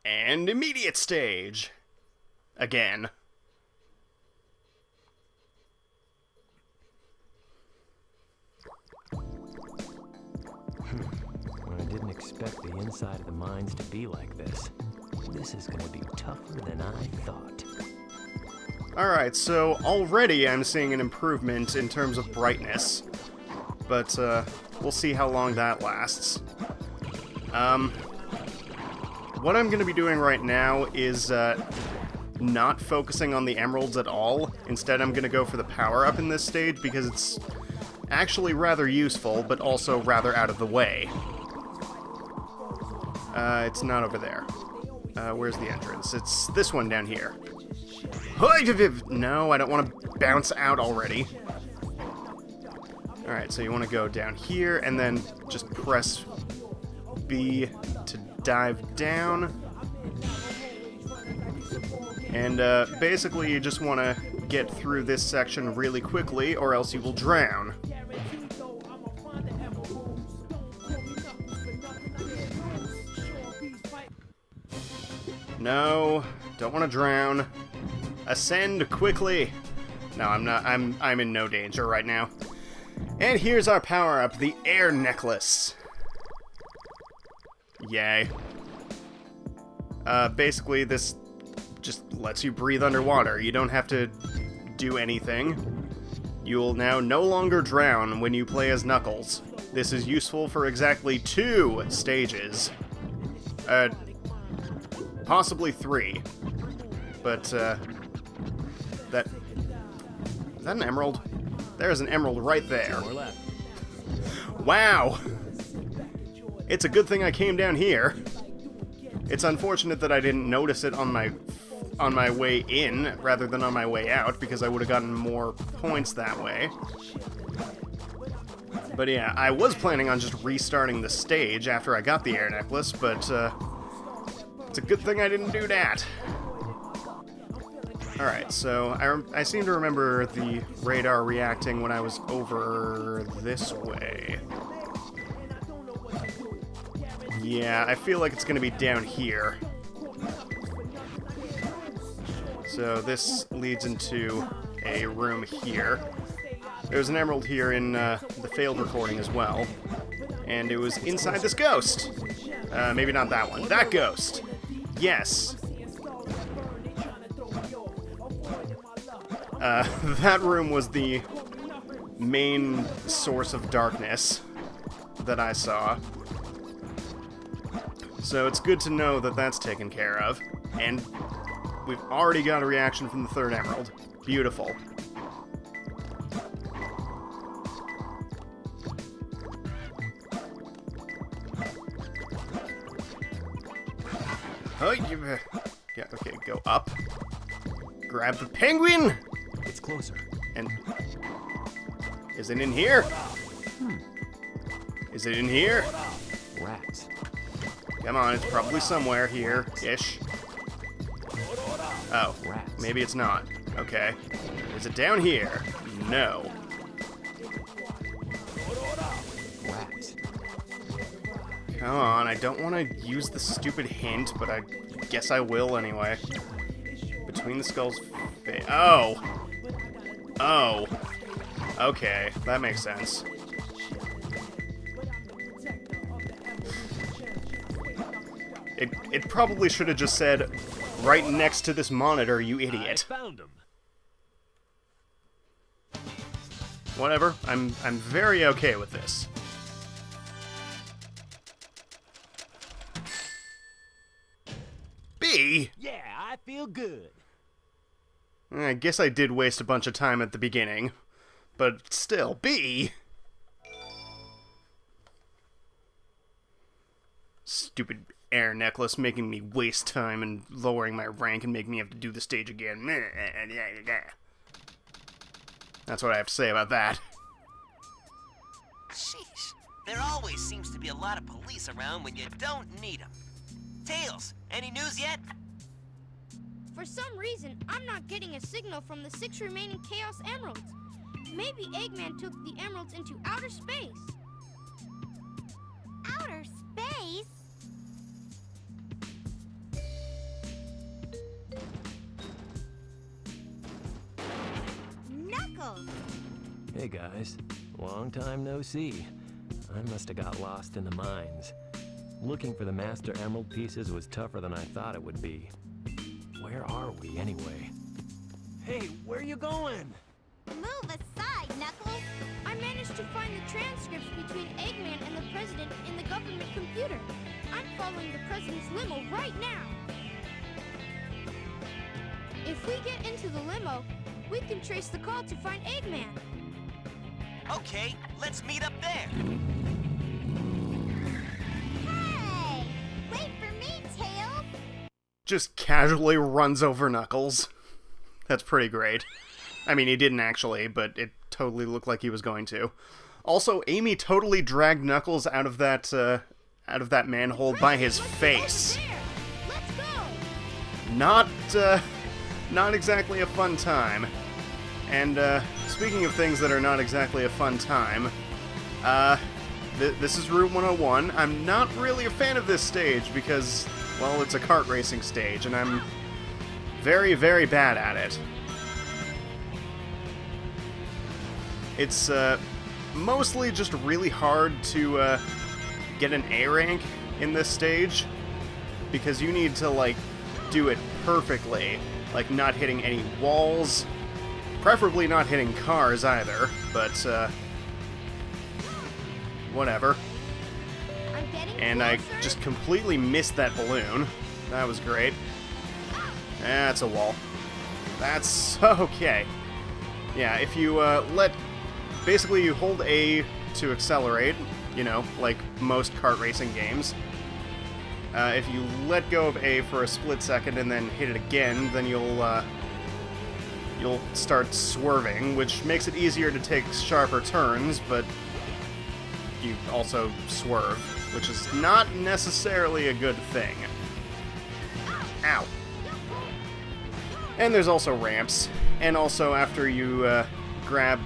And immediate stage. Again. I didn't expect the inside of the mines to be like this. This is gonna be tougher than I thought. Alright, so already I'm seeing an improvement in terms of brightness. But, we'll see how long that lasts. What I'm gonna be doing right now is, not focusing on the emeralds at all. Instead, I'm gonna go for the power-up in this stage because it's actually rather useful, but also rather out of the way. It's not over there. Where's the entrance? It's this one down here. No, I don't want to bounce out already. Alright, so you want to go down here, and then just press B to dive down. And basically you just want to get through this section really quickly, or else you will drown. No, don't want to drown. Ascend quickly. No, I'm not. I'm in no danger right now. And here's our power-up, the air necklace. Yay. Basically, this just lets you breathe underwater. You don't have to do anything. You will now no longer drown when you play as Knuckles. This is useful for exactly 2 stages. Possibly 3. But, that... Is that an emerald? There's an emerald right there. Wow! It's a good thing I came down here. It's unfortunate that I didn't notice it on my way in, rather than on my way out, because I would have gotten more points that way. But yeah, I was planning on just restarting the stage after I got the air necklace, but, it's a good thing I didn't do that. Alright, so I seem to remember the radar reacting when I was over this way. Yeah, I feel like it's going to be down here. So this leads into a room here. There's an emerald here in the failed recording as well. And it was inside this ghost. Maybe not that one. That ghost! Yes! That room was the main source of darkness that I saw. So it's good to know that that's taken care of. And we've already got a reaction from the 3rd emerald. Beautiful. Oh, yeah, okay, go up. Grab the penguin! It's closer. And... Is it in here? Is it in here? Rats. Come on, it's probably somewhere here-ish. Oh, Rats. Maybe it's not. Okay. Is it down here? No. Rats. Come on, I don't want to use the stupid hint, but I guess I will anyway. Between the skulls... Oh! Oh. Okay, that makes sense. It probably should have just said, right next to this monitor, you idiot. I found him. Whatever, I'm very okay with this. B? Yeah, I feel good. I guess I did waste a bunch of time at the beginning. But still, B? Stupid air necklace making me waste time and lowering my rank and making me have to do the stage again. That's what I have to say about that. Sheesh. There always seems to be a lot of police around when you don't need them. Tails, any news yet? For some reason, I'm not getting a signal from the 6 remaining Chaos Emeralds. Maybe Eggman took the emeralds into outer space. Outer space? Hey guys, long time no see. I must have got lost in the mines. Looking for the Master Emerald pieces was tougher than I thought it would be. Where are we anyway? Hey, where you going? Move aside, Knuckles! I managed to find the transcripts between Eggman and the President in the government computer. I'm following the President's limo right now. If we get into the limo, we can trace the call to find Eggman. Okay, let's meet up there. Hey! Wait for me, Tails! Just casually runs over Knuckles. That's pretty great. I mean, he didn't actually, but it totally looked like he was going to. Also, Amy totally dragged Knuckles out of that manhole by his face. Let's go! Not exactly a fun time. And, speaking of things that are not exactly a fun time, this is Route 101. I'm not really a fan of this stage because, well, it's a kart racing stage, and I'm very, very bad at it. It's, mostly just really hard to, get an A rank in this stage, because you need to, like, do it perfectly, like not hitting any walls, preferably not hitting cars either, but, whatever. I'm getting And I closer. just completely missed that balloon. That was great. That's a wall. That's okay. Yeah, if you, basically you hold A to accelerate, you know, like most kart racing games. If you let go of A for a split second and then hit it again, then you'll start swerving, which makes it easier to take sharper turns, but you also swerve, which is not necessarily a good thing. Ow. And there's also ramps, and also after you grab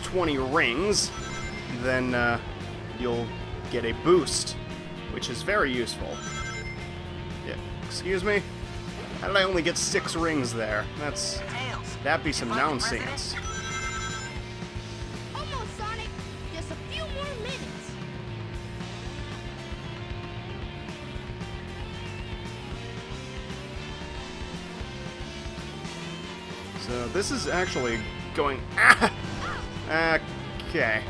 20 rings, then you'll get a boost, which is very useful. Yeah, excuse me? How did I only get 6 rings there? Tails. That'd be some you want the nonsense. Almost, Sonic. Just a few more minutes. So this is actually going... Okay.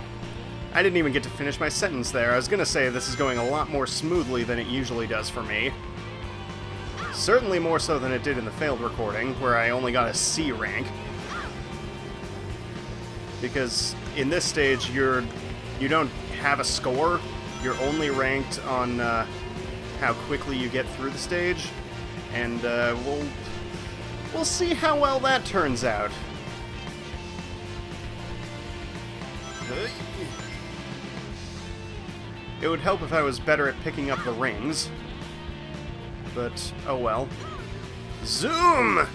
I didn't even get to finish my sentence there. I was gonna say this is going a lot more smoothly than it usually does for me. Certainly more so than it did in the failed recording, where I only got a C rank. Because in this stage, you don't have a score. You're only ranked on how quickly you get through the stage, and we'll see how well that turns out. It would help if I was better at picking up the rings. But, oh well. Zoom!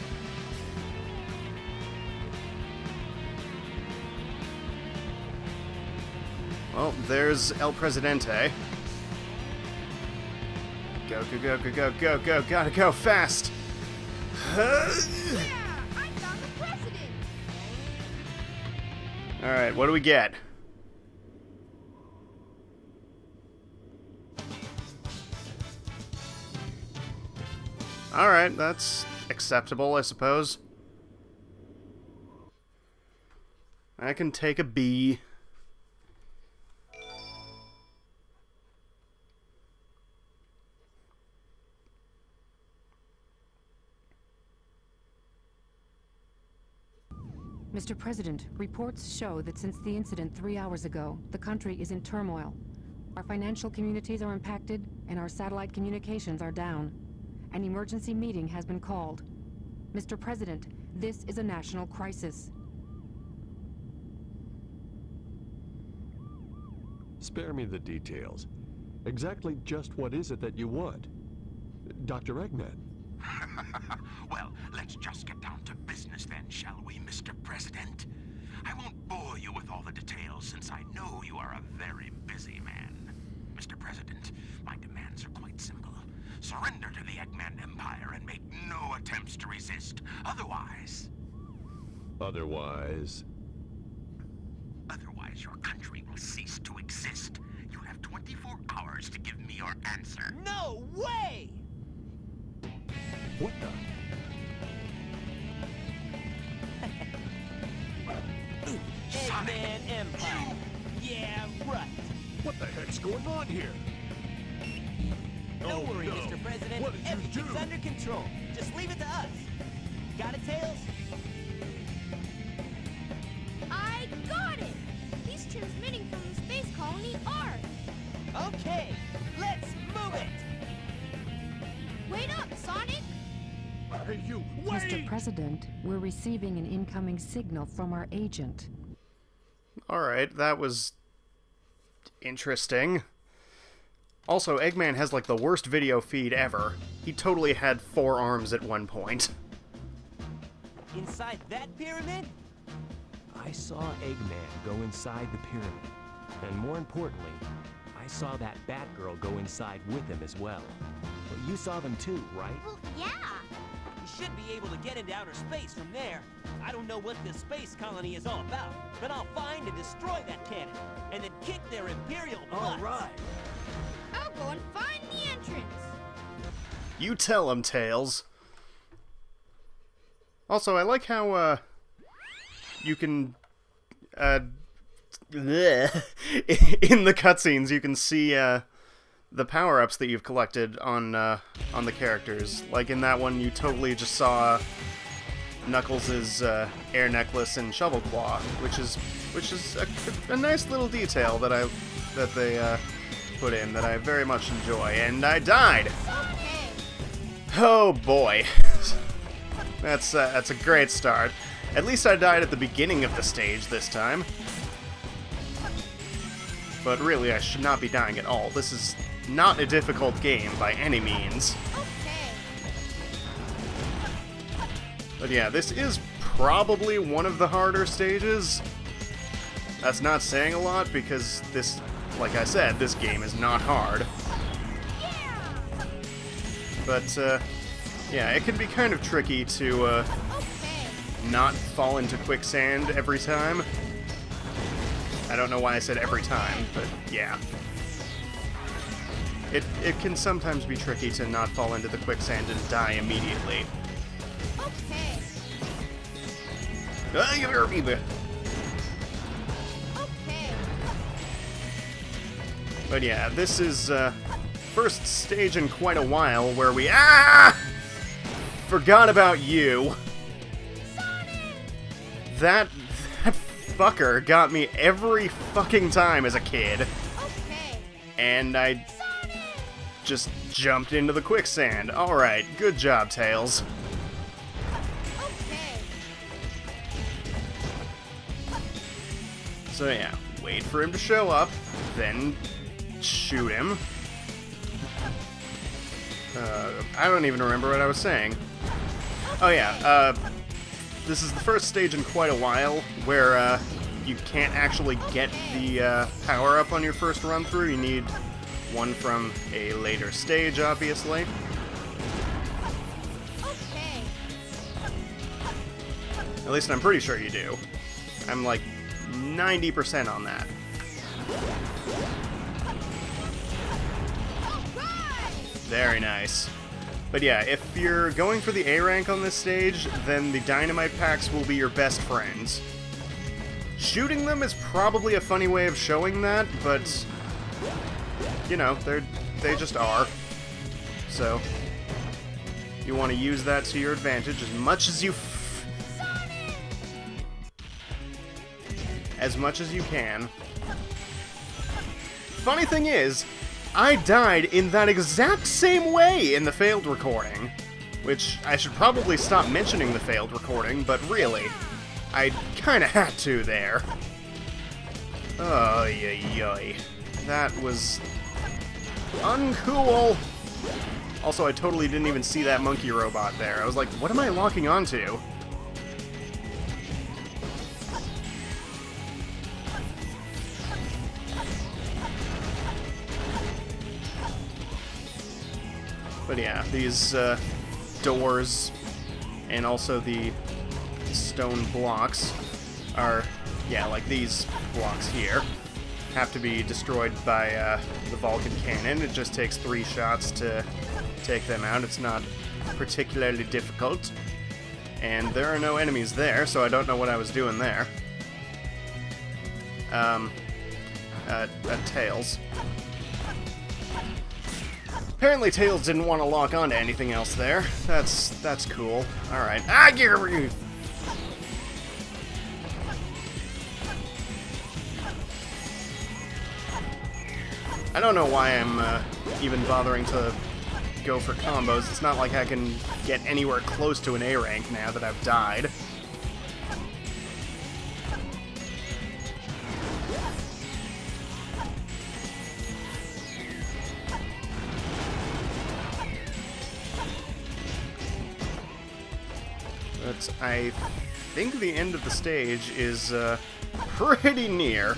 Well, there's El Presidente. Go, go, go, go, go, go, go, gotta go fast! Yeah, I found the President. Alright, what do we get? Alright, that's acceptable, I suppose. I can take a B. Mr. President, reports show that since the incident 3 hours ago, the country is in turmoil. Our financial communities are impacted, and our satellite communications are down. An emergency meeting has been called. Mr. President, this is a national crisis. Spare me the details. Exactly just what is it that you want? Dr. Eggman. Well, let's just get down to business then, shall we, Mr. President? I won't bore you with all the details since I know you are a very busy man. Mr. President, my demands are quite simple. Surrender to the Eggman Empire and make no attempts to resist. Otherwise... Otherwise... otherwise your country will cease to exist. You have 24 hours to give me your answer. No way! What the? Eggman Empire. Yeah, right. What the heck's going on here? Don't Oh, worry, no. Mr. President. What did you Everything's do? under control. Just leave it to us. Got it, Tails? I got it! He's transmitting from the space colony Ark. Okay, let's move it! Wait up, Sonic! Hey, you, wait! Mr. President, we're receiving an incoming signal from our agent. Alright, that was interesting. Also, Eggman has like the worst video feed ever. He totally had 4 arms at one point. Inside that pyramid? I saw Eggman go inside the pyramid. And more importantly, I saw that Batgirl go inside with him as well. But you saw them too, right? Well, yeah. You should be able to get into outer space from there. I don't know what this space colony is all about, but I'll find and destroy that cannon, and then kick their Imperial butts. All right. I'll go and find the entrance. You tell him, Tails. Also, I like how, you can, in the cutscenes, you can see, the power-ups that you've collected on the characters. Like in that one, you totally just saw Knuckles' air necklace and shovel claw, which is a nice little detail that they put in that I very much enjoy. And I died. Okay. Oh boy, that's a great start. At least I died at the beginning of the stage this time. But really, I should not be dying at all. This is not a difficult game by any means. Okay. But yeah, this is probably one of the harder stages. That's not saying a lot because this, like I said, this game is not hard. But, yeah, it can be kind of tricky to, Okay. not fall into quicksand every time. I don't know why I said every time, but yeah. It can sometimes be tricky to not fall into the quicksand and die immediately. Okay. You hurt me, Okay. but yeah, this is first stage in quite a while where we forgot about you. That fucker got me every fucking time as a kid, Okay. and I just jumped into the quicksand. Alright, good job, Tails. Okay. So yeah, wait for him to show up, then shoot him. I don't even remember what I was saying. Oh yeah, this is the first stage in quite a while where you can't actually get the power-up on your first run-through. You need one from a later stage, obviously. Okay. At least I'm pretty sure you do. I'm like 90% on that. Very nice. But yeah, if you're going for the A rank on this stage, then the dynamite packs will be your best friends. Shooting them is probably a funny way of showing that, but you know, they just are. So you want to use that to your advantage as much as you can. Funny thing is, I died in that exact same way in the failed recording. Which, I should probably stop mentioning the failed recording, but really, I kinda had to there. Oh, yoy. That was uncool. Also, I totally didn't even see that monkey robot there. I was like, what am I locking onto? But yeah, these doors and also the stone blocks are, yeah, like these blocks here, have to be destroyed by the Vulcan cannon. It just takes 3 shots to take them out. It's not particularly difficult. And there are no enemies there, so I don't know what I was doing there. Tails. Apparently Tails didn't want to lock onto anything else there. That's cool. Alright. I don't know why I'm even bothering to go for combos. It's not like I can get anywhere close to an A rank now that I've died. But I think the end of the stage is pretty near.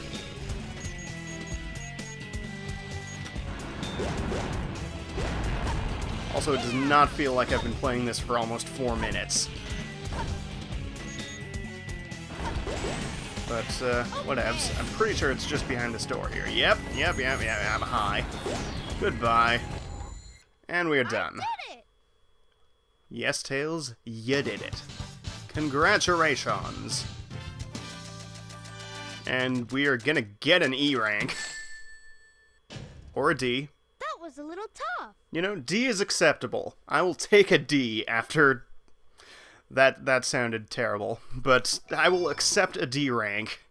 Also, it does not feel like I've been playing this for almost 4 minutes. But, whatevs. I'm pretty sure it's just behind this door here. Yep, I'm high. Goodbye. And we're done. I did it! Yes, Tails, you did it. Congratulations. And we are gonna get an E rank. Or a D. That was a little tough. You know, D is acceptable. I will take a D after... That sounded terrible. But I will accept a D rank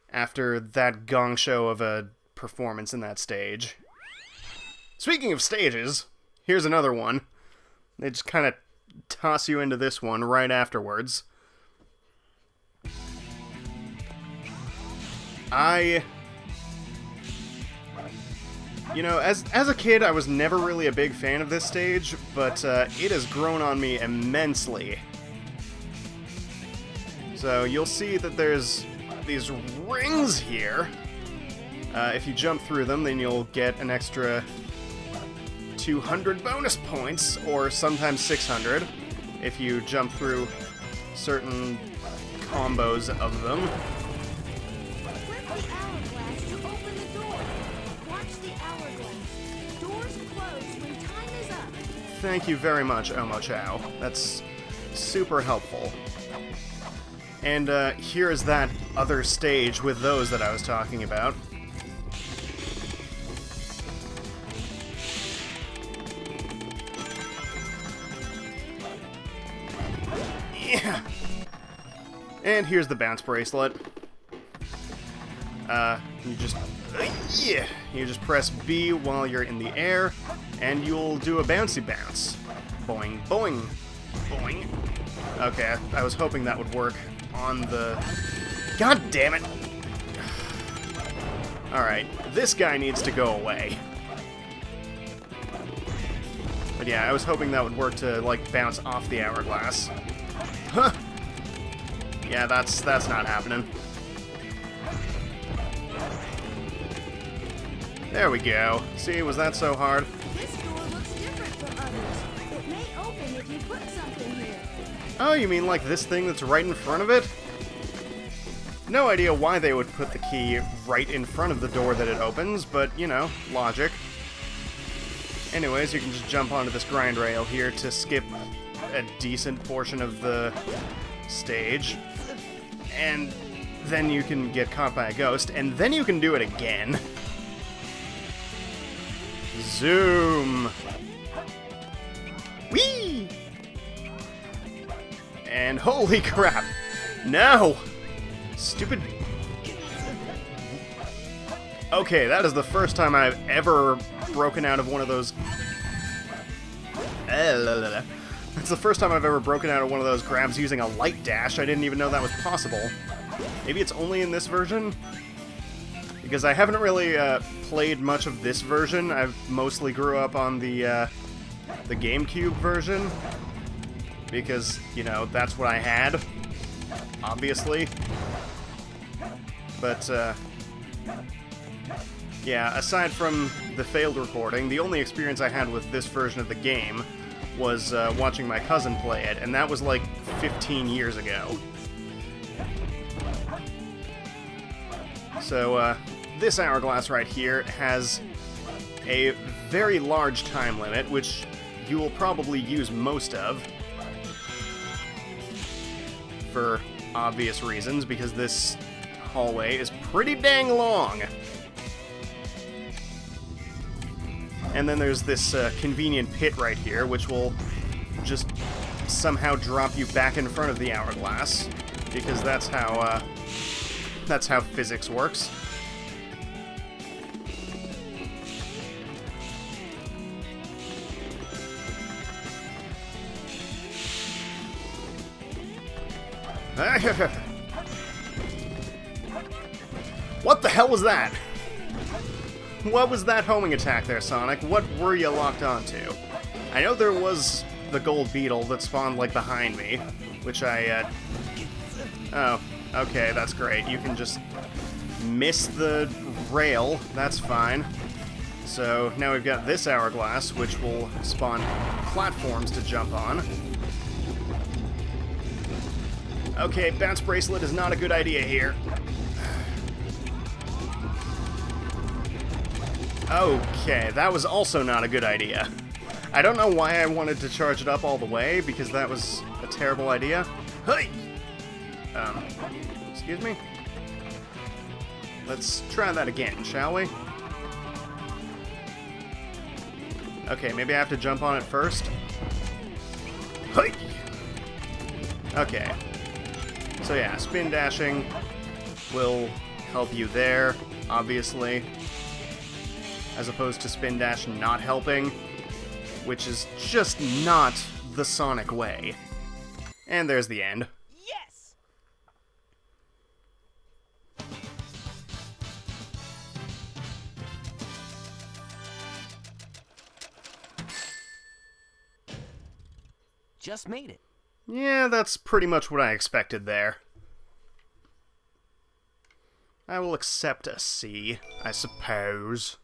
after that gong show of a performance in that stage. Speaking of stages, here's another one. They just kind of toss you into this one right afterwards. You know, as a kid, I was never really a big fan of this stage, but it has grown on me immensely. So you'll see that there's these rings here. If you jump through them, then you'll get an extra 200 bonus points, or sometimes 600, if you jump through certain combos of them. Flip the hourglass to open the door. Watch the hourglass. Doors close when time is up. Thank you very much, Omo Chow. That's super helpful. And here is that other stage with those that I was talking about. Yeah. And here's the bounce bracelet. You just press B while you're in the air, and you'll do a bouncy bounce. Boing, boing, boing. Okay, I was hoping that would work on the... God damn it! Alright, this guy needs to go away. But yeah, I was hoping that would work to, like, bounce off the hourglass. Huh! Yeah, that's not happening. There we go. See, was that so hard? This door looks different from others. It may open if you put something here. Oh, you mean like this thing that's right in front of it? No idea why they would put the key right in front of the door that it opens, but, you know, logic. Anyways, you can just jump onto this grind rail here to skip a decent portion of the stage. And then you can get caught by a ghost, and then you can do it again. Zoom! Whee! And holy crap! No! Stupid... Okay, that is the first time I've ever broken out of one of those... That's the first time I've ever broken out of one of those grabs using a light dash. I didn't even know that was possible. Maybe it's only in this version? Because I haven't really played much of this version. I've mostly grew up on the GameCube version. Because, you know, that's what I had. Obviously. But, yeah, aside from the failed recording, the only experience I had with this version of the game was watching my cousin play it, and that was like 15 years ago. So, this hourglass right here has a very large time limit, which you will probably use most of. For obvious reasons, because this hallway is pretty dang long. And then there's this convenient pit right here, which will just somehow drop you back in front of the hourglass, because that's how physics works. What the hell was that? What was that homing attack there, Sonic? What were you locked onto? I know there was the gold beetle that spawned, like, behind me, which I, Oh, okay, that's great. You can just miss the rail. That's fine. So, now we've got this hourglass, which will spawn platforms to jump on. Okay, bounce bracelet is not a good idea here. Okay, that was also not a good idea. I don't know why I wanted to charge it up all the way, because that was a terrible idea. Hey! Excuse me? Let's try that again, shall we? Okay, maybe I have to jump on it first. Hey! Okay. So yeah, spin dashing will help you there, obviously, as opposed to spin dash not helping, which is just not the Sonic way. And there's the end. Yes! Just made it. Yeah, that's pretty much what I expected there. I will accept a C, I suppose.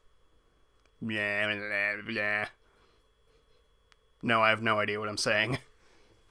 Yeah, blah, blah. No, I have no idea what I'm saying.